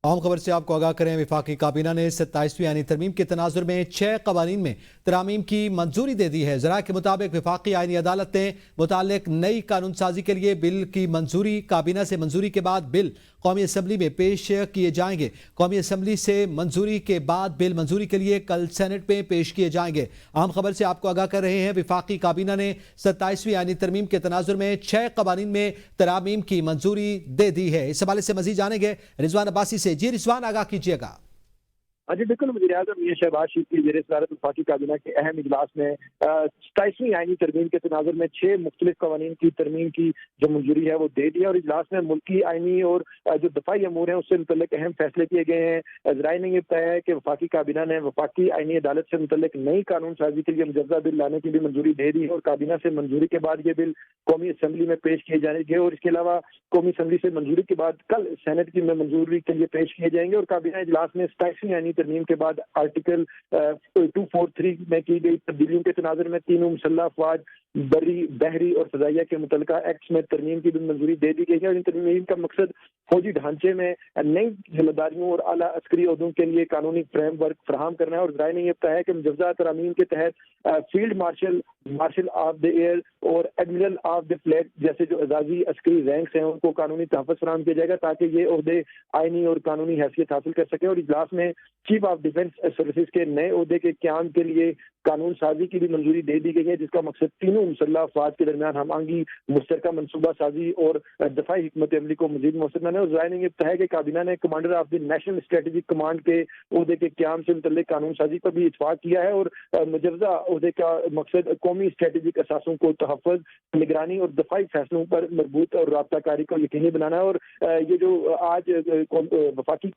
عام خبر سے آپ کو آگاہ کریں، وفاقی کابینہ نے 27ویں آئینی ترمیم کے تناظر میں 6 قوانین میں ترامیم کی منظوری دے دی ہے۔ ذرائع کے مطابق وفاقی آئینی عدالت نے متعلق نئی قانون سازی کے لیے بل کی منظوری کابینہ سے منظوری کے بعد بل قومی اسمبلی میں پیش کیے جائیں گے۔ قومی اسمبلی سے منظوری کے بعد بل منظوری کے لیے کل سینٹ میں پیش کیے جائیں گے۔ عام خبر سے آپ کو آگاہ کر رہے ہیں، وفاقی کابینہ نے 27ویں آئینی ترمیم کے تناظر میں 6 قوانین میں ترامیم کی منظوری دے دی ہے۔ اس حوالے سے مزید جانیں گے رضوان عباسی سے۔ جی رضوان، آگاہ کیجیے گا۔ جی بالکل، وزیر اعظم میاں شہباز شریف کی زیر صدارت وفاقی کابینہ کے اہم اجلاس میں 27ویں آئینی ترمیم کے تناظر میں 6 مختلف قوانین کی ترمیم کی جو منظوری ہے وہ دے دی ہے، اور اجلاس میں ملکی آئینی اور جو دفاعی امور ہیں اس سے متعلق اہم فیصلے کیے گئے ہیں۔ ذرائع نے یہ بتایا ہے کہ وفاقی کابینہ نے وفاقی آئینی عدالت سے متعلق نئی قانون سازی کے لیے مجوزہ بل لانے کی بھی منظوری دے دی ہے، اور کابینہ سے منظوری کے بعد یہ بل قومی اسمبلی میں پیش کیے جائیں گے، اور اس کے علاوہ قومی اسمبلی سے منظوری کے بعد کل سینٹ کی میں منظوری کے لیے پیش کیے جائیں گے۔ اور کابینہ اجلاس میں 27ویں آئینی ترمیم کے بعد آرٹیکل 243 میں کی گئی تبدیلیوں کے تناظر میں تینوں مسلح افواج، بری، بحری اور فضائیہ کے متعلقہ ایکٹس میں ترمیم کی بھی منظوری دے دی گئی ہے، اور ان ترمیم کا مقصد فوجی ڈھانچے میں نئی ذمہ داریوں اور اعلیٰ عسکری عہدوں کے لیے قانونی فریم ورک فراہم کرنا ہے۔ اور ذرائع نے یہ بتایا ہے کہ مجوزہ ترامیم کے تحت field marshal, marshal of the air اور ایڈمرل آف دی فلیٹ جیسے جو اعزازی عسکری رینکس ہیں ان کو قانونی تحفظ فراہم کیا جائے گا تاکہ یہ عہدے آئینی اور قانونی حیثیت حاصل کر سکیں۔ اور اجلاس میں چیف آف ڈیفنس سروسز کے نئے عہدے کے قیام کے لیے قانون سازی کی بھی منظوری دے دی گئی ہے، جس کا مقصد تینوں مسلح افواج کے درمیان ہم آہنگی، مشترکہ منصوبہ سازی اور دفاعی حکمت عملی کو مزید مؤثر بنانا ہے۔ اور ذرائع نے یہ بتایا کہ کابینہ نے commander of the national strategic command کے عہدے کے قیام سے متعلق قانون سازی پر بھی اتفاق کیا ہے، اور مجوزہ عہدے کا مقصد قومی اسٹریٹجک اثاثوں کو تحفظ، نگرانی اور دفاعی فیصلوں پر مربوط اور رابطہ کاری کو یقینی بنانا ہے۔ اور یہ جو آج وفاقی